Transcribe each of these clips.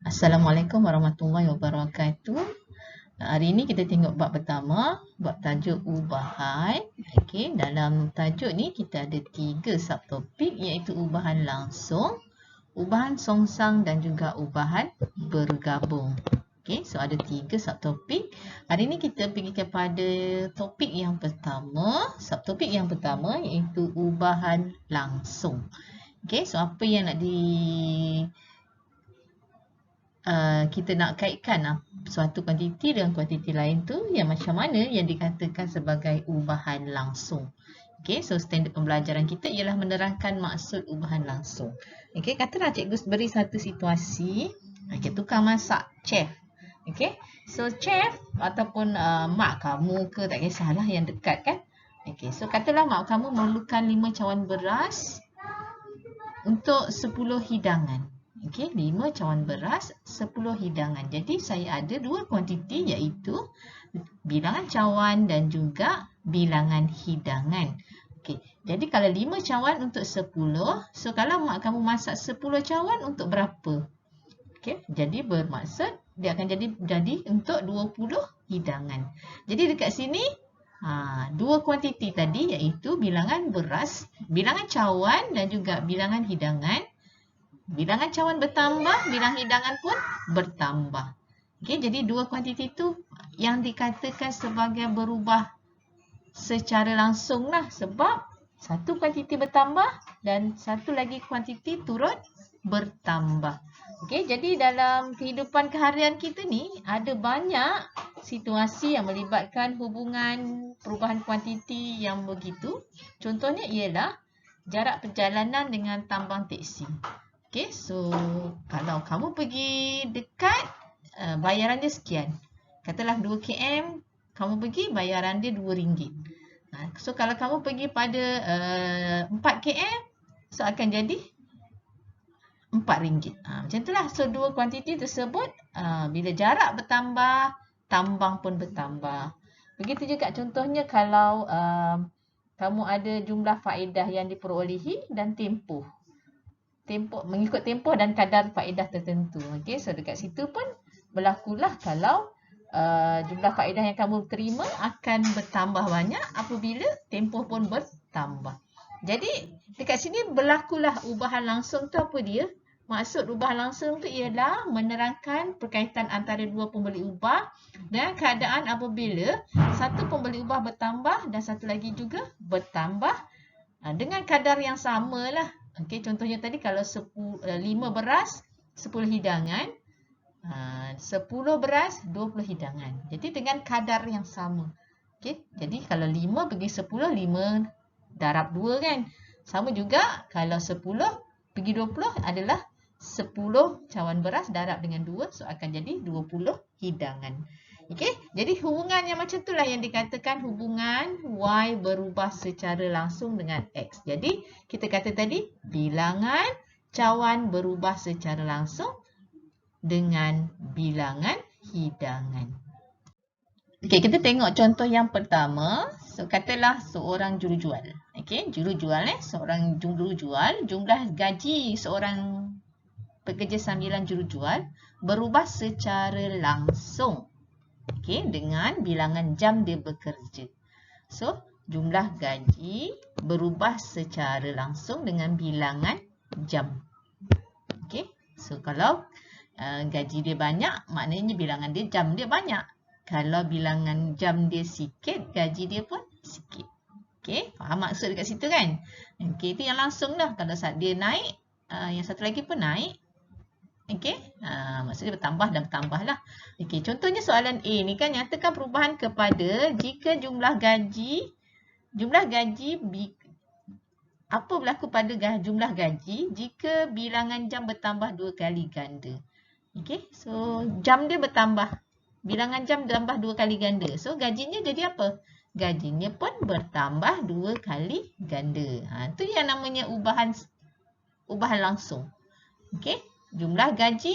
Assalamualaikum warahmatullahi wabarakatuh. Hari ini kita tengok bab pertama, bab tajuk ubahan. Okey, dalam tajuk ni kita ada 3 subtopik iaitu ubahan langsung, ubahan songsang dan juga ubahan bergabung. Okey, so ada 3 subtopik. Hari ini kita pergi kepada topik yang pertama, subtopik yang pertama iaitu ubahan langsung. Okey, so apa yang nak kita nak kaitkan suatu kuantiti dengan kuantiti lain tu yang macam mana yang dikatakan sebagai ubahan langsung. Okey, so standard pembelajaran kita ialah menerangkan maksud ubahan langsung. Okey, katalah cikgu beri satu situasi, okey, tukang masak, chef. Okey, so chef ataupun mak kamu ke, tak kisahlah, yang dekat kan. Okey, so katalah mak kamu memerlukan 5 cawan beras untuk 10 hidangan. Okey, 5 cawan beras, 10 hidangan. Jadi saya ada 2 kuantiti iaitu bilangan cawan dan juga bilangan hidangan. Okey, jadi kalau 5 cawan untuk 10, so kalau mak kamu masak 10 cawan untuk berapa? Okey, jadi bermaksud dia akan jadi untuk 20 hidangan. Jadi dekat sini dua kuantiti tadi iaitu bilangan beras, bilangan cawan dan juga bilangan hidangan. Bilangan cawan bertambah, bilangan hidangan pun bertambah. Okey, jadi dua kuantiti itu yang dikatakan sebagai berubah secara langsung lah, sebab satu kuantiti bertambah dan satu lagi kuantiti turut bertambah. Okey, jadi dalam kehidupan keharian kita ni ada banyak situasi yang melibatkan hubungan perubahan kuantiti yang begitu. Contohnya ialah jarak perjalanan dengan tambang teksi. Okey, so kalau kamu pergi dekat, bayaran dia sekian. Katalah 2 km, kamu pergi bayaran dia RM2. So kalau kamu pergi pada 4 km, so akan jadi RM4. Macam itulah. So dua kuantiti tersebut, bila jarak bertambah, tambang pun bertambah. Begitu juga contohnya kalau kamu ada jumlah faedah yang diperolehi dan tempoh. Mengikut tempoh dan kadar faedah tertentu. Okey, so dekat situ pun berlakulah kalau jumlah faedah yang kamu terima akan bertambah banyak apabila tempoh pun bertambah. Jadi dekat sini berlakulah ubahan langsung tu apa dia? Maksud ubahan langsung tu ialah menerangkan perkaitan antara dua pembeli ubah dan keadaan apabila satu pembeli ubah bertambah dan satu lagi juga bertambah dengan kadar yang sama lah. Okey, contohnya tadi kalau 5 beras, 10 hidangan, 10 beras, 20 hidangan. Jadi dengan kadar yang sama. Okey, jadi kalau 5 pergi 10, 5 darab 2 kan. Sama juga kalau 10 pergi 20 adalah 10 cawan beras darab dengan 2, so akan jadi 20 hidangan. Okey, jadi hubungan yang macam itulah yang dikatakan hubungan Y berubah secara langsung dengan X. Jadi kita kata tadi bilangan cawan berubah secara langsung dengan bilangan hidangan. Okey, kita tengok contoh yang pertama. So katalah seorang jurujual. Okey, jurujual seorang jurujual, jumlah gaji seorang pekerja sambilan jurujual berubah secara langsung. Okey, dengan bilangan jam dia bekerja. So, jumlah gaji berubah secara langsung dengan bilangan jam. Okey, so kalau gaji dia banyak, maknanya bilangan dia jam dia banyak. Kalau bilangan jam dia sikit, gaji dia pun sikit. Okey, faham maksud dekat situ kan? Okey, itu yang langsung lah. Kalau saat dia naik, yang satu lagi pun naik. Okey, maksudnya bertambah dan bertambah lah. Okey, contohnya soalan A ni kan nyatakan perubahan kepada jika jumlah gaji apa berlaku pada jumlah gaji jika bilangan jam bertambah 2 kali ganda. Okey, so jam dia bertambah. Bilangan jam bertambah 2 kali ganda. So gajinya jadi apa? Gajinya pun bertambah 2 kali ganda. Itu yang namanya ubahan langsung. Okey, jumlah gaji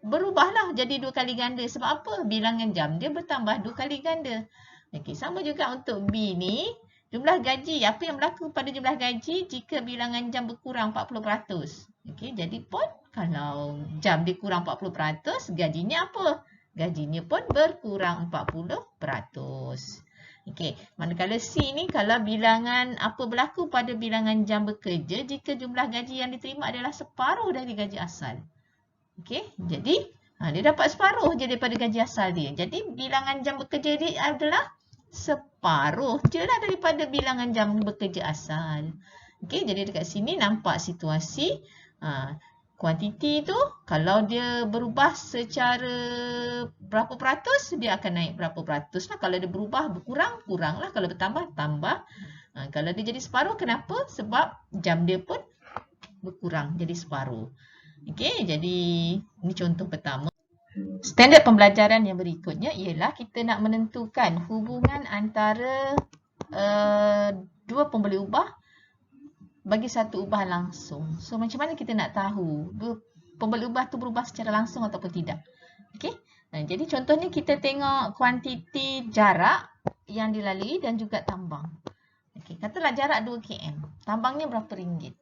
berubahlah jadi 2 kali ganda. Sebab apa? Bilangan jam dia bertambah 2 kali ganda. Okey, sama juga untuk B ni. Jumlah gaji, apa yang berlaku pada jumlah gaji jika bilangan jam berkurang 40%? Okey, jadi pun Kalau jam dia kurang 40%, gajinya apa? Gajinya pun berkurang 40%. Okey, manakala C ni kalau bilangan apa berlaku pada bilangan jam bekerja jika jumlah gaji yang diterima adalah separuh dari gaji asal. Okey, jadi dia dapat separuh je daripada gaji asal dia. Jadi bilangan jam bekerja dia adalah separuh je lah daripada bilangan jam bekerja asal. Okey, jadi dekat sini nampak situasi kuantiti tu kalau dia berubah secara berapa peratus, dia akan naik berapa peratus lah. Kalau dia berubah berkurang, kurang lah. Kalau bertambah, tambah. Kalau dia jadi separuh, kenapa? Sebab jam dia pun berkurang jadi separuh. Okey, jadi ini contoh pertama. Standard pembelajaran yang berikutnya ialah kita nak menentukan hubungan antara dua pembeli ubah bagi satu ubah langsung. So, macam mana kita nak tahu pembeli ubah tu berubah secara langsung ataupun tidak? Okey. Jadi contohnya kita tengok kuantiti jarak yang dilalui dan juga tambang. Okey, katalah jarak 2 km. Tambangnya berapa ringgit?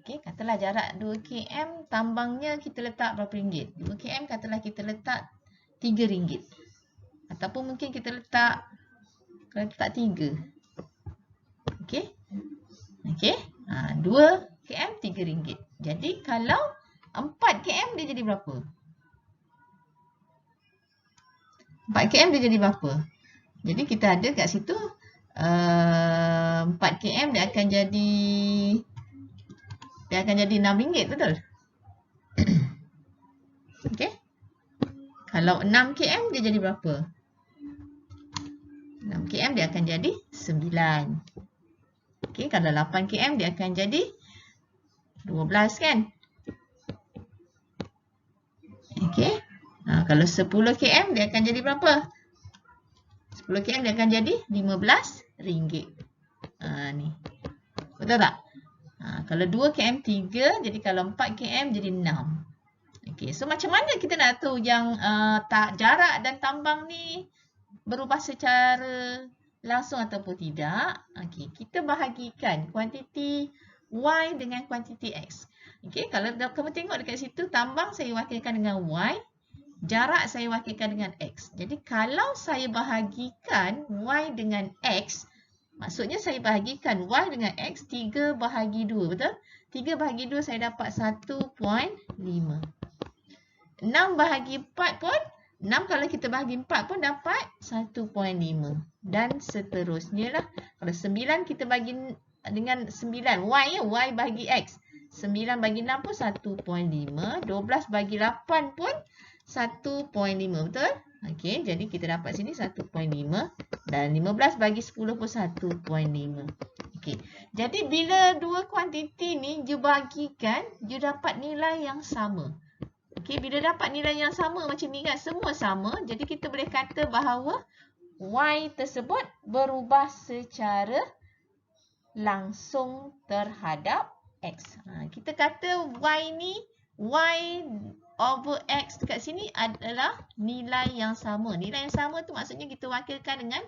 Okey, katalah jarak 2 km, tambangnya kita letak berapa ringgit? 2 km katalah kita letak 3 ringgit. Ataupun mungkin kita letak 3. Okey. Okey. 2 km 3 ringgit. Jadi kalau 4 km dia jadi berapa? 4 km dia jadi berapa? Jadi kita ada kat situ 4 km dia akan jadi 6 ringgit, betul? Okey. Kalau 6 km dia jadi berapa? 6 km dia akan jadi 9. Okey, kalau 8 km dia akan jadi 12 kan? Okey. Kalau 10 km dia akan jadi berapa? 10 km dia akan jadi 15 ringgit. Ni. Betul tak? Kalau 2 km 3, jadi kalau 4 km jadi 6. Okey, so macam mana kita nak tahu yang jarak dan tambang ni berubah secara langsung ataupun tidak? Okey, kita bahagikan kuantiti Y dengan kuantiti X. Okey, kalau kamu tengok dekat situ, tambang saya wakilkan dengan Y, jarak saya wakilkan dengan X. Jadi kalau saya bahagikan Y dengan X, maksudnya saya bahagikan Y dengan X 3 bahagi 2, betul? 3 bahagi 2 saya dapat 1.5. 6 bahagi 4 pun, 6 kalau kita bahagi 4 pun dapat 1.5. Dan seterusnya lah. Kalau 9 kita bagi dengan 9, Y ya, Y bahagi X. 9 bagi 6 pun 1.5. 12 bagi 8 pun 1.5, betul? Okey, jadi kita dapat sini 1.5 dan 15 bagi 10 pun 1.5. Okey. Jadi bila dua kuantiti ni you bagikan, you dapat nilai yang sama. Okey, bila dapat nilai yang sama macam ni kan, semua sama, jadi kita boleh kata bahawa Y tersebut berubah secara langsung terhadap X. Kita kata Y ni, Y over X dekat sini adalah nilai yang sama. Nilai yang sama tu maksudnya kita wakilkan dengan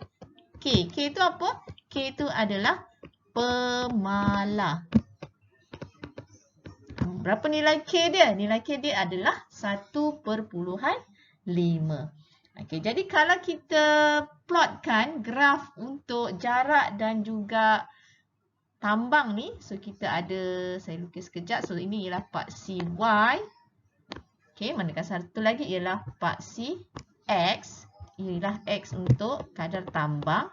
K. K tu apa? K tu adalah pemalah. Berapa nilai K dia? Nilai K dia adalah 1.5. Okey, jadi kalau kita plotkan graf untuk jarak dan juga tambang ni, so kita ada, saya lukis sekejap. So ini ialah paksi Y. Okey, manakala satu lagi ialah paksi X. Ialah X untuk kadar tambang.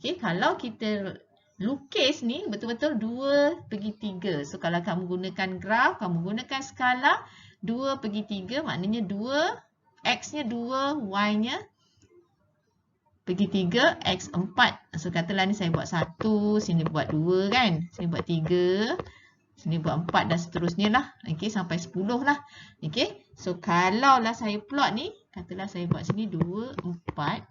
Okey, kalau kita lukis ni betul-betul 2/3. So kalau kamu gunakan graf, kamu gunakan skala 2/3, maknanya 2, X-nya 2, Y-nya bagi 3, X 4. So katalah ni saya buat 1, sini buat 2 kan. Sini buat 3, sini buat 4 dan seterusnya lah. Okey, sampai 10 lah. Okey, so kalau lah saya plot ni, katalah saya buat sini 2, 4.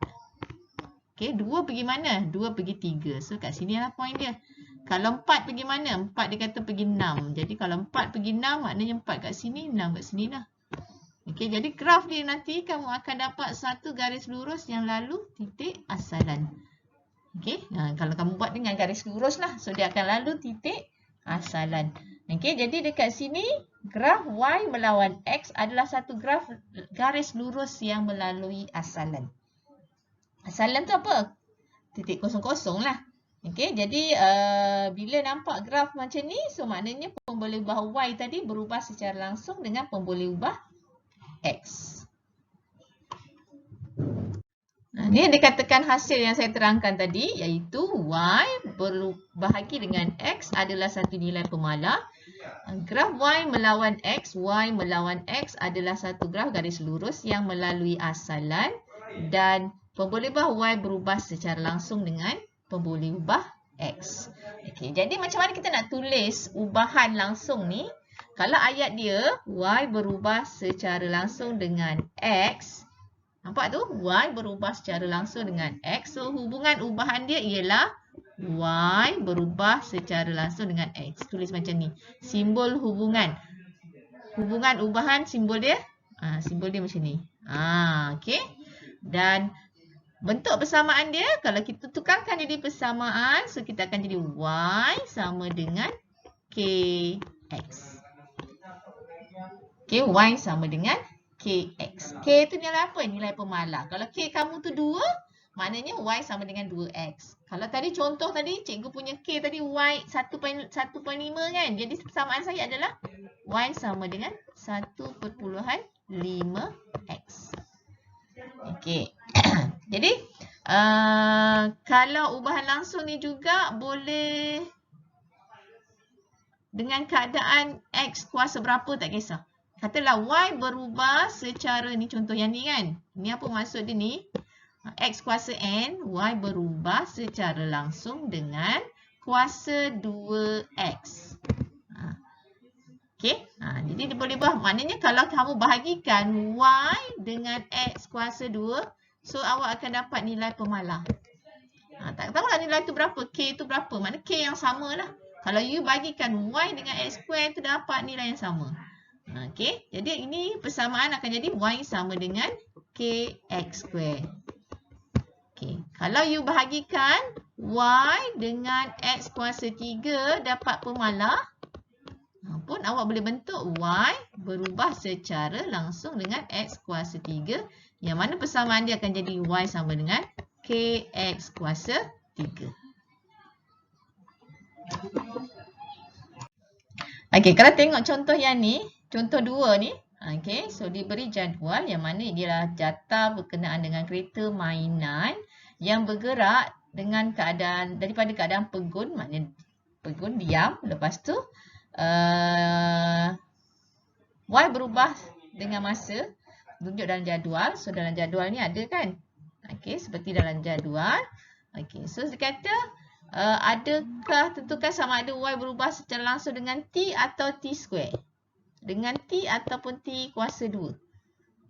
Okey, 2 pergi mana? 2 pergi 3. So kat sini lah point dia. Kalau 4 pergi mana? 4 dia kata pergi 6. Jadi kalau 4 pergi 6, maknanya 4 kat sini, 6 kat sini lah. Okey, jadi graf dia nanti kamu akan dapat satu garis lurus yang lalu titik asalan. Okey, kalau kamu buat dengan garis lurus lah. So dia akan lalu titik asalan. Okey, jadi dekat sini graf Y melawan X adalah satu graf garis lurus yang melalui asalan. Asalan tu apa? Titik kosong-kosong lah. Okey, jadi bila nampak graf macam ni, so maknanya pemboleh ubah Y tadi berubah secara langsung dengan pemboleh ubah X. Ini dikatakan hasil yang saya terangkan tadi, iaitu Y berbahagi dengan X adalah satu nilai pemalar. Graf Y melawan X adalah satu graf garis lurus yang melalui asalan dan pemboleh ubah Y berubah secara langsung dengan pemboleh ubah X. Okey, jadi macam mana kita nak tulis ubahan langsung ni? Kalau ayat dia Y berubah secara langsung dengan X, nampak tu? Y berubah secara langsung dengan X. So, hubungan ubahan dia ialah Y berubah secara langsung dengan X. Tulis macam ni. Simbol hubungan. Hubungan ubahan simbol dia. Simbol dia macam ni. Okey. Dan bentuk persamaan dia, kalau kita tukarkan jadi persamaan, so kita akan jadi Y sama dengan KX. Okey, Y sama dengan KX. K tu nilai apa? Nilai pemalar. Kalau K kamu tu 2, maknanya Y sama dengan 2X. Kalau tadi contoh tadi, cikgu punya K tadi Y 1.5 kan? Jadi persamaan saya adalah Y sama dengan 1.5X. Okey. Jadi, kalau ubahan langsung ni juga boleh dengan keadaan X kuasa berapa tak kisah. Katalah Y berubah secara, ni contoh yang ni kan. Ni apa maksud dia ni? X kuasa N, Y berubah secara langsung dengan kuasa 2X. Okey. Jadi dia boleh buat. Maknanya kalau kamu bahagikan Y dengan X kuasa 2, so awak akan dapat nilai pemalar. Tak tahulah nilai tu berapa. K tu berapa. Maknanya K yang sama lah. Kalau you bagikan Y dengan X square tu dapat nilai yang sama. Okey, jadi ini persamaan akan jadi Y sama dengan KX square. Okey, kalau you bahagikan Y dengan X kuasa 3 dapat pemalar, pun awak boleh bentuk Y berubah secara langsung dengan X kuasa 3, yang mana persamaan dia akan jadi Y sama dengan KX kuasa 3. Okey, kalau tengok contoh yang ni, contoh 2 ni, okey, so diberi jadual yang mana ialah jata berkenaan dengan kereta mainan yang bergerak dengan keadaan, daripada keadaan pegun, maknanya pegun diam, lepas tu Y berubah dengan masa, tunjuk dalam jadual. So dalam jadual ni ada kan? Okey, seperti dalam jadual. Okey, so dia kata adakah tentukan sama ada Y berubah secara langsung dengan T atau T square. Dengan T ataupun T kuasa 2.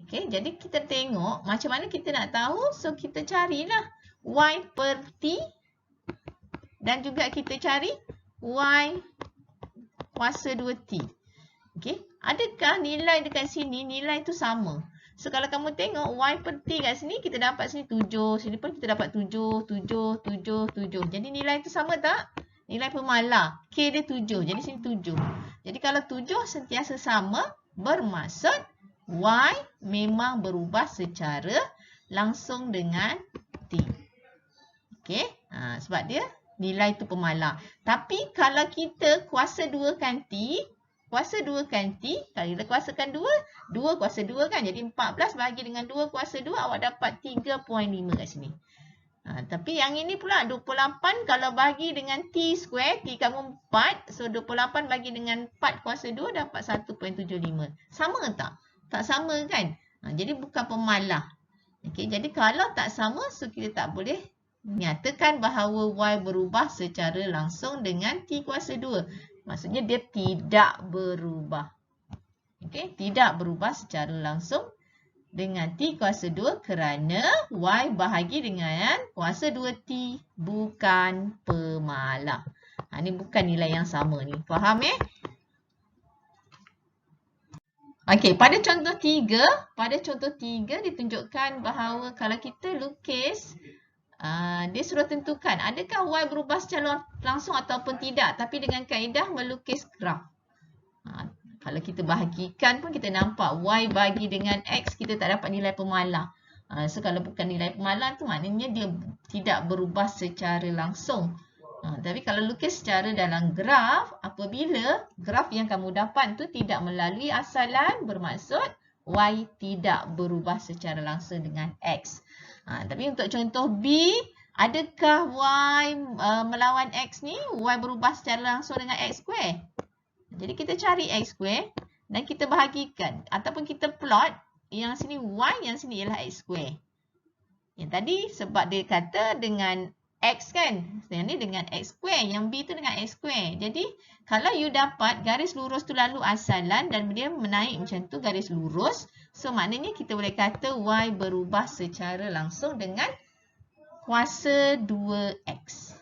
Okey, jadi kita tengok macam mana kita nak tahu. So kita carilah Y per T. Dan juga kita cari Y kuasa 2T. Okey, adakah nilai dekat sini, nilai tu sama? So kalau kamu tengok Y per T kat sini, kita dapat sini 7. Sini pun kita dapat 7, 7, 7, 7. Jadi nilai tu sama tak? Nilai pemalar. K dia 7. Jadi sini 7. Jadi kalau 7 sentiasa sama, bermaksud Y memang berubah secara langsung dengan T. Okey, sebab dia nilai tu pemalar. Tapi kalau kita kuasa 2 kan T, kuasa 2 kan T, kalau kita kuasakan 2, 2 kuasa 2 kan. Jadi 14 bahagi dengan 2 kuasa 2, awak dapat 3.5 kat sini. Tapi yang ini pula 28 kalau bahagi dengan T square, T kamu 4. So 28 bahagi dengan 4 kuasa 2 dapat 1.75. Sama tak? Tak sama kan? Jadi bukan pemalar. Okay, jadi kalau tak sama, so kita tak boleh nyatakan bahawa Y berubah secara langsung dengan T kuasa 2. Maksudnya dia tidak berubah. Okey, tidak berubah secara langsung dengan T kuasa 2 kerana Y bahagi dengan kuasa 2T bukan pemalar. Ini bukan nilai yang sama ni. Faham Okey, pada contoh 3, ditunjukkan bahawa kalau kita lukis, dia suruh tentukan adakah Y berubah secara langsung ataupun tidak, tapi dengan kaedah melukis graf. Kalau kita bahagikan pun kita nampak Y bagi dengan X kita tak dapat nilai pemalar. So kalau bukan nilai pemalar tu maknanya dia tidak berubah secara langsung. Tapi kalau lukis secara dalam graf, apabila graf yang kamu dapat tu tidak melalui asalan, bermaksud Y tidak berubah secara langsung dengan X. Tapi untuk contoh B, adakah Y melawan X ni? Y berubah secara langsung dengan X square. Jadi kita cari X square dan kita bahagikan. Ataupun kita plot yang sini Y, yang sini ialah X square. Yang tadi sebab dia kata dengan X kan. Yang ni dengan X square. Yang B tu dengan X square. Jadi kalau you dapat garis lurus tu lalu asalan dan dia menaik macam tu garis lurus. So maknanya kita boleh kata Y berubah secara langsung dengan kuasa 2X.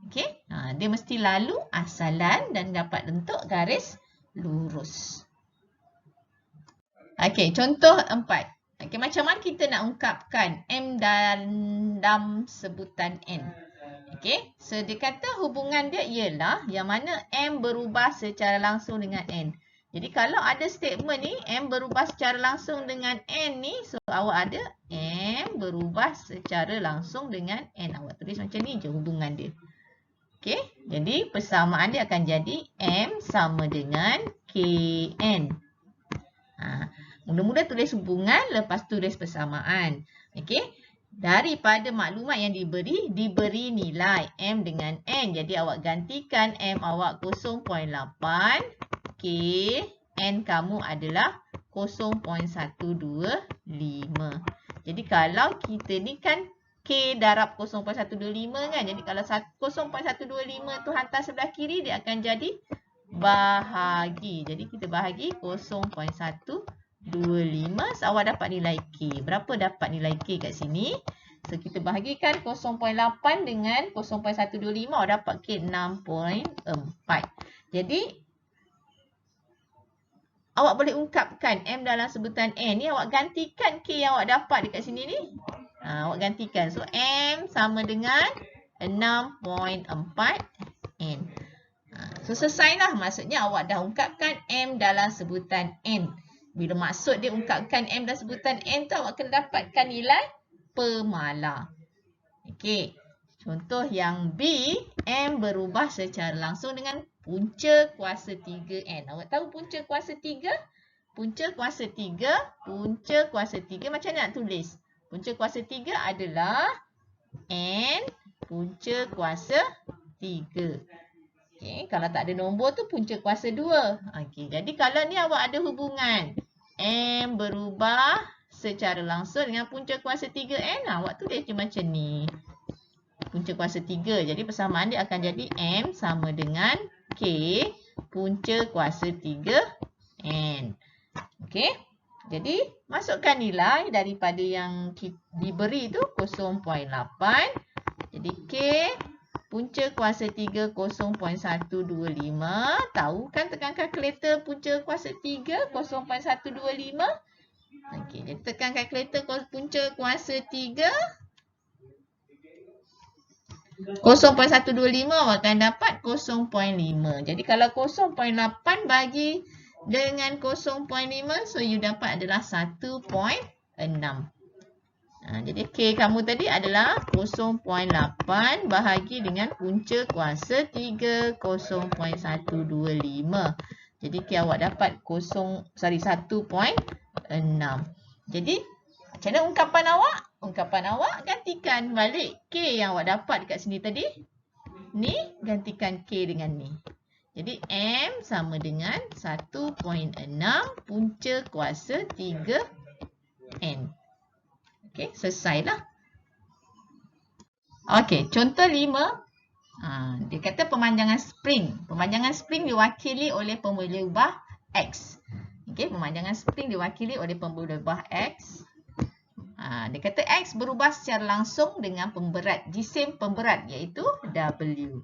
Okay. Dia mesti lalu asalan dan dapat bentuk garis lurus. Okay, contoh 4. Okay, macam mana kita nak ungkapkan M dalam sebutan N? Okay, so dia kata hubungan dia ialah yang mana M berubah secara langsung dengan N. Jadi kalau ada statement ni, M berubah secara langsung dengan N ni, so awak ada M berubah secara langsung dengan N. Awak tulis macam ni je hubungan dia. Okay, jadi persamaan dia akan jadi M sama dengan KN. Mula-mula tulis hubungan, lepas tulis persamaan. Okey. Daripada maklumat yang diberi nilai M dengan N. Jadi awak gantikan M awak 0.8. K, N kamu adalah 0.125. Jadi kalau kita ni kan K darab 0.125 kan. Jadi kalau 0.125 tu hantar sebelah kiri, dia akan jadi bahagi. Jadi kita bahagi 0.125. So, awak dapat nilai K. Berapa dapat nilai K kat sini? So, kita bahagikan 0.8 dengan 0.125. Awak dapat K 6.4. Jadi, awak boleh ungkapkan M dalam sebutan N ni. Awak gantikan K yang awak dapat dekat sini ni. Awak gantikan. So, M sama dengan 6.4 N. So, selesailah. Maksudnya, awak dah ungkapkan M dalam sebutan N. Bila maksud dia ungkapkan M dalam sebutan N tu, awak kena dapatkan nilai pemalar. Okey. Contoh yang B, M berubah secara langsung dengan punca kuasa 3N. Awak tahu punca kuasa 3? Punca kuasa 3 macam mana nak tulis? Punca kuasa 3 adalah N punca kuasa 3. Okay, kalau tak ada nombor tu punca kuasa 2. Okay, jadi kalau ni awak ada hubungan M berubah secara langsung dengan punca kuasa 3N, awak tulis je macam ni. Punca kuasa 3. Jadi persamaan dia akan jadi M sama dengan K punca kuasa 3N. Okay. Jadi masukkan nilai daripada yang diberi tu 0.8. Jadi K punca kuasa 3 0.125. Tahu kan tekan kalkulator punca kuasa 3 0.125. Okey, jadi tekan kalkulator punca kuasa 3 0.125, awak akan dapat 0.5. Jadi kalau 0.8 bagi dengan 0.5, so you dapat adalah 1.6. Jadi K kamu tadi adalah 0.8 bahagi dengan punca kuasa 3 0.125. Jadi K awak dapat 1.6. Jadi macam mana ungkapan awak? Ungkapan awak gantikan balik K yang awak dapat dekat sini tadi. Ni gantikan K dengan ni. Jadi M sama dengan 1.6 punca kuasa 3N. Okey, selesailah. Okey, contoh 5. Dia kata pemanjangan spring. Pemanjangan spring diwakili oleh pemboleh ubah X. Okey, pemanjangan spring diwakili oleh pemboleh ubah X. Dia kata X berubah secara langsung dengan pemberat, jisim pemberat iaitu W.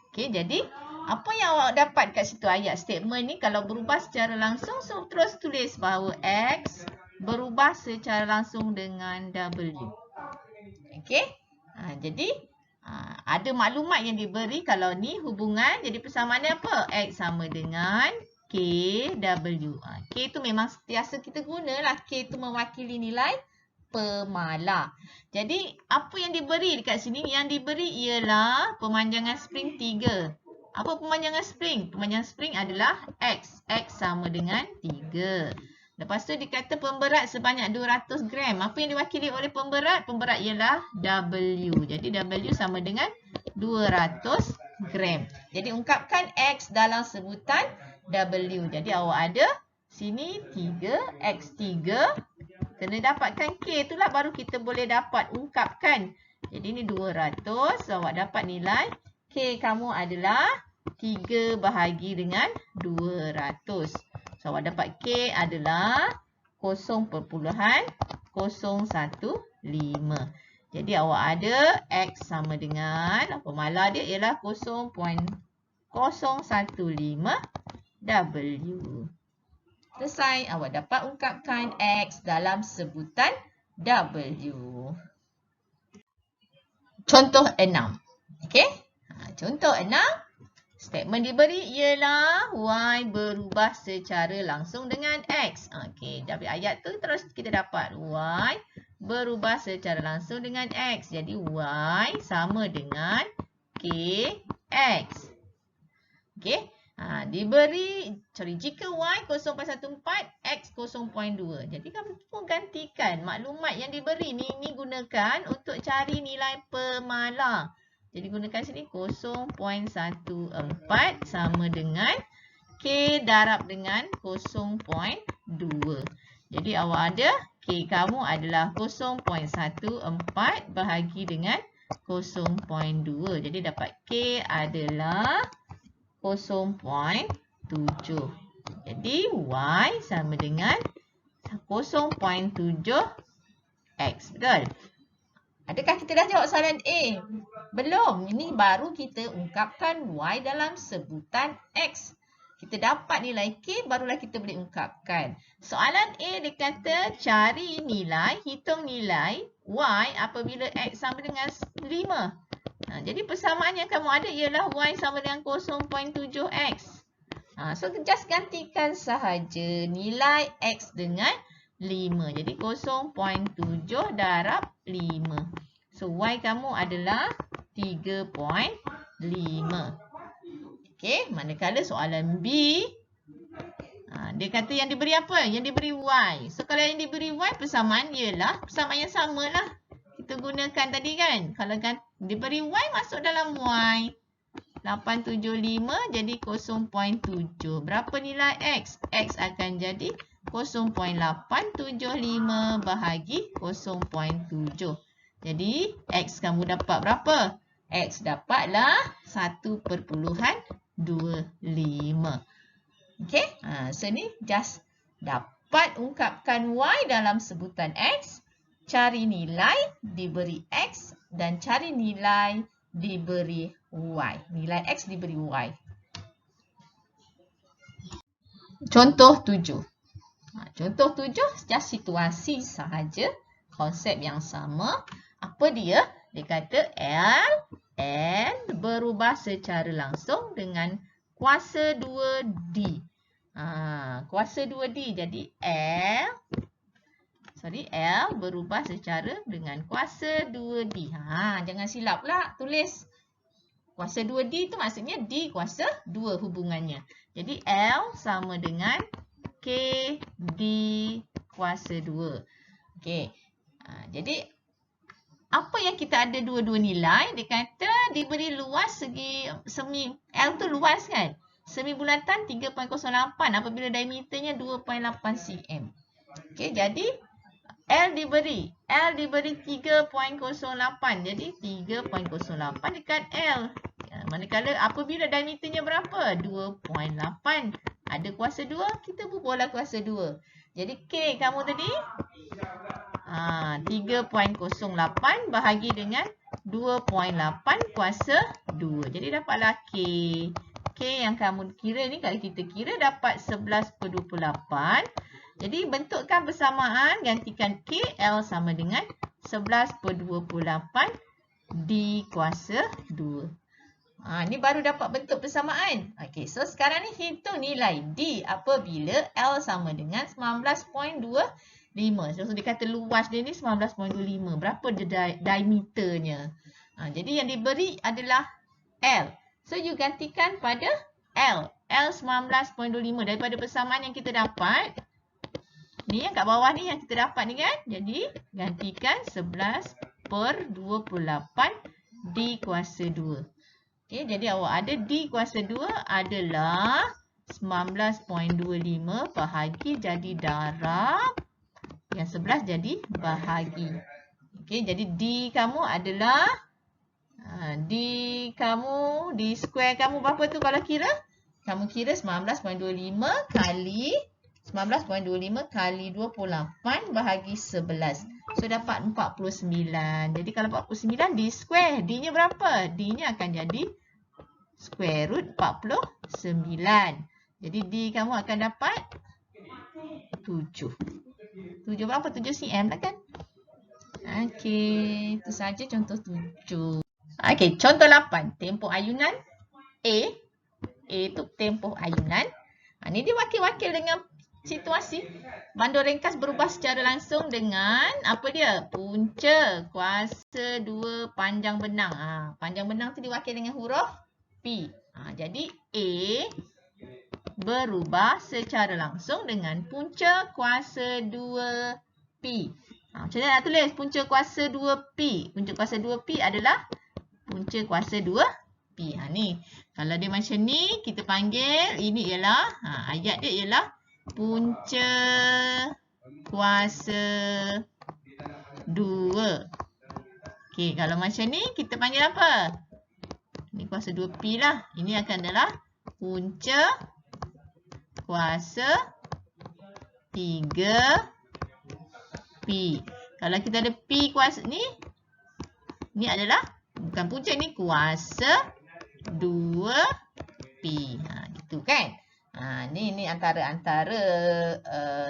Okey, jadi apa yang awak dapat kat situ ayat statement ni, kalau berubah secara langsung, so terus tulis bahawa X berubah secara langsung dengan W. Okey. Jadi ada maklumat yang diberi kalau ni hubungan, jadi persamaannya apa? X sama dengan KW. K tu memang sentiasa kita gunalah. K tu mewakili nilai pemalar. Jadi, apa yang diberi dekat sini? Yang diberi ialah pemanjangan spring 3. Apa pemanjangan spring? Pemanjangan spring adalah X. X sama dengan 3. Lepas tu dikata pemberat sebanyak 200 gram. Apa yang diwakili oleh pemberat? Pemberat ialah W. Jadi, W sama dengan 200 gram. Jadi, ungkapkan X dalam sebutan W. Jadi, awak ada sini 3, X3. Kena dapatkan K tu lah baru kita boleh dapat ungkapkan. Jadi, ni 200. Awak dapat nilai K kamu adalah 3 bahagi dengan 200. So, awak dapat K adalah 0.015. Jadi, awak ada X sama dengan, pemalar dia ialah 0.015 W. Selesai, awak dapat ungkapkan X dalam sebutan W. Contoh 6. Okey? Contoh 6. Statement diberi ialah Y berubah secara langsung dengan X. Okey, dari ayat tu terus kita dapat Y berubah secara langsung dengan X. Jadi, Y sama dengan KX. Okey. Diberi, jika Y 0.14, X 0.2. Jadi, kamu pun gantikan maklumat yang diberi ni gunakan untuk cari nilai pemalar. Jadi, gunakan sini 0.14 sama dengan K darab dengan 0.2. Jadi, awak ada K kamu adalah 0.14 bahagi dengan 0.2. Jadi, dapat K adalah 0.7. Jadi, Y sama dengan 0.7 X. Betul? Adakah kita dah jawab soalan A? Belum. Ini baru kita ungkapkan Y dalam sebutan X. Kita dapat nilai K, barulah kita boleh ungkapkan. Soalan A dia kata cari nilai, hitung nilai Y apabila X sama dengan 5. Jadi persamaan yang kamu ada ialah Y sama dengan 0.7X. So, just gantikan sahaja nilai X dengan 5. Jadi, 0.7 darab 5. So, Y kamu adalah 3.5. Okey, manakala soalan B, dia kata yang diberi apa? Yang diberi Y. So, kalau yang diberi Y, persamaan ialah persamaan yang sama lah. Kita gunakan tadi kan. Kalau diberi Y, masuk dalam Y. 875 jadi 0.7. Berapa nilai X? X akan jadi 0.875 bahagi 0.7. Jadi, X kamu dapat berapa? X dapatlah 1.25. Okey? So, ni just dapat ungkapkan Y dalam sebutan X. Cari nilai diberi X dan cari nilai diberi Y. Nilai X diberi Y. Contoh 7. Contoh 7, just situasi sahaja. Konsep yang sama. Apa dia? Dia kata L berubah secara langsung dengan kuasa 2D. Kuasa 2D. Jadi L berubah secara dengan kuasa 2D. Jangan silap pula tulis. Kuasa 2D tu maksudnya D kuasa 2 hubungannya. Jadi L sama dengan K D kuasa 2. Okey. Jadi apa yang kita ada dua-dua nilai? Dia kata diberi luas segi semi. L tu luas kan? Semi bulatan 3.08 apabila diameternya 2.8 cm. Okey, jadi L diberi 3.08. Jadi 3.08 dekat L. Manakala apabila diameternya berapa? 2.8. Ada kuasa 2, kita bubuhlah kuasa 2. Jadi K kamu tadi 3.08 bahagi dengan 2.8 kuasa 2. Jadi dapatlah K. K yang kamu kira ni kalau kita kira dapat 11.28. Jadi bentukkan persamaan, gantikan K, L sama dengan 11.28 D kuasa 2. Ni baru dapat bentuk persamaan. Okey, so sekarang ni hitung nilai D apabila L sama dengan 19.25. So dia kata luas dia ni 19.25. Berapa dia diameternya? Jadi yang diberi adalah L. So you gantikan pada L. L 19.25 daripada persamaan yang kita dapat. Ni yang kat bawah ni yang kita dapat ni kan. Jadi gantikan 11/28 D kuasa 2. Okey, jadi awak ada D kuasa 2 adalah 19.25 bahagi jadi darab. Yang 11 jadi bahagi. Okey, jadi D kamu adalah D square kamu berapa tu kalau kira? Kamu kira 19.25 kali 28 bahagi 11. So dapat 49. Jadi kalau 49 D square. D-nya berapa? D-nya akan jadi square root 49. Jadi D kamu akan dapat 7. 7 berapa? 7 cm lah kan? Okey, itu saja contoh 7. Okey, contoh 8. Tempoh ayunan A. A itu tempoh ayunan. Ni dia wakil-wakil dengan situasi. Bandul ringkas berubah secara langsung dengan apa dia? Punca kuasa 2 panjang benang. Panjang benang tu diwakil dengan huruf P. Jadi A berubah secara langsung dengan punca kuasa 2P. Macam mana nak tulis punca kuasa 2P? Punca kuasa 2P adalah punca kuasa 2P. Ni. Kalau dia macam ni, kita panggil ini ialah, ayat dia ialah punca kuasa 2. Okey, kalau macam ni, kita panggil apa? Ini kuasa 2P lah. Ini akan adalah punca kuasa 3P. Kalau kita ada P kuasa ni adalah bukan punca, ni kuasa 2P. Gitu kan? Ni antara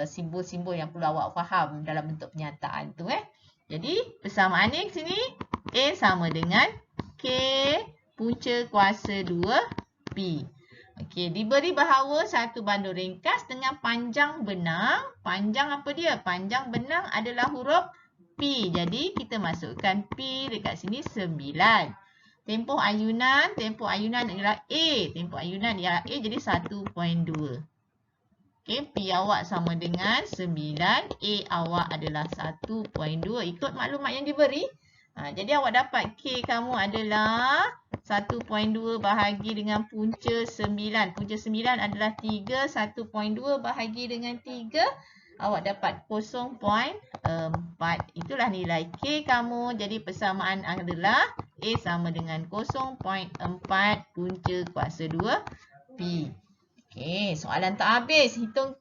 simbol-simbol yang perlu awak faham dalam bentuk penyataan tu Jadi persamaan ni sini A sama dengan K punca kuasa 2P. Okey, diberi bahawa satu bandul ringkas dengan panjang benang. Panjang apa dia? Panjang benang adalah huruf P. Jadi kita masukkan P dekat sini 9. Tempoh ayunan ialah A. Tempoh ayunan ialah A, jadi 1.2. Okey, P awak sama dengan 9. A awak adalah 1.2. Ikut maklumat yang diberi. Jadi awak dapat K kamu adalah 1.2 bahagi dengan punca 9. Punca 9 adalah 3. 1.2 bahagi dengan 3. Awak dapat 0.4. Itulah nilai K kamu. Jadi persamaan adalah A sama dengan 0.4 punca kuasa 2P. Okey, soalan tak habis. Hitung.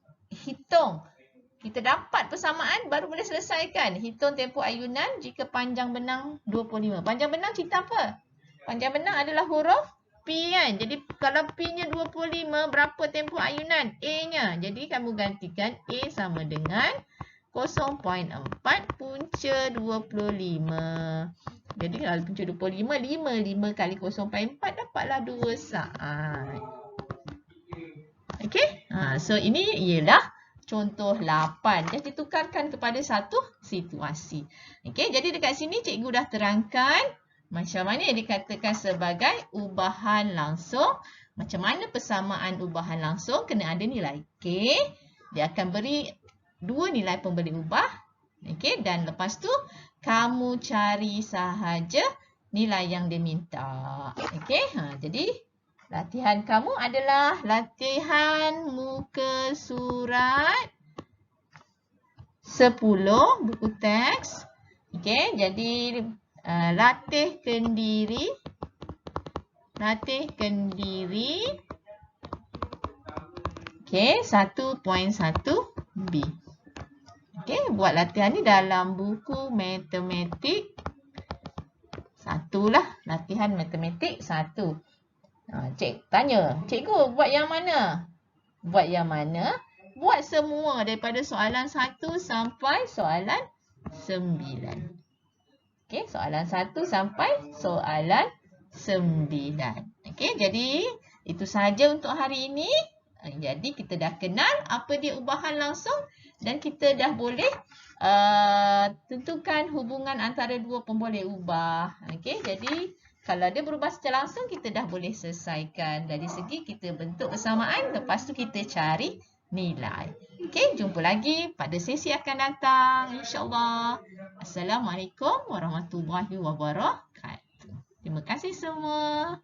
Kita dapat persamaan baru boleh selesaikan. Hitung tempoh ayunan jika panjang benang 25. Panjang benang cerita apa? Panjang benang adalah huruf P kan. Jadi kalau P-nya 25, berapa tempoh ayunan? A-nya. Jadi kamu gantikan A sama dengan 0.4 punca 25. Jadi kalau punca 25, 5 kali 0.4 dapatlah 2 saat. Okey? So ini ialah contoh 8. Jadi tukarkan kepada satu situasi. Okey, jadi dekat sini cikgu dah terangkan macam mana yang dikatakan sebagai ubahan langsung. Macam mana persamaan ubahan langsung, kena ada nilai K. Dia akan beri 2 nilai pemberi ubah. Okey, dan lepas tu kamu cari sahaja nilai yang dia minta. Okey, jadi latihan kamu adalah latihan muka surat 10 buku teks. Okey, jadi latihkan diri. Okey, 1.1b. Okey, buat latihan ni dalam buku matematik 1 lah. Latihan matematik 1. Cik tanya, cikgu buat yang mana? Buat yang mana? Buat semua daripada soalan 1 sampai soalan 9. Okey, soalan 1 sampai soalan 9. Okey, jadi itu sahaja untuk hari ini. Jadi kita dah kenal apa dia ubahan langsung dan kita dah boleh tentukan hubungan antara dua pemboleh ubah. Okey, jadi kalau dia berubah secara langsung, kita dah boleh selesaikan. Dari segi kita bentuk persamaan, lepas tu kita cari nilai. Okey, jumpa lagi pada sesi akan datang. InsyaAllah. Assalamualaikum warahmatullahi wabarakatuh. Terima kasih semua.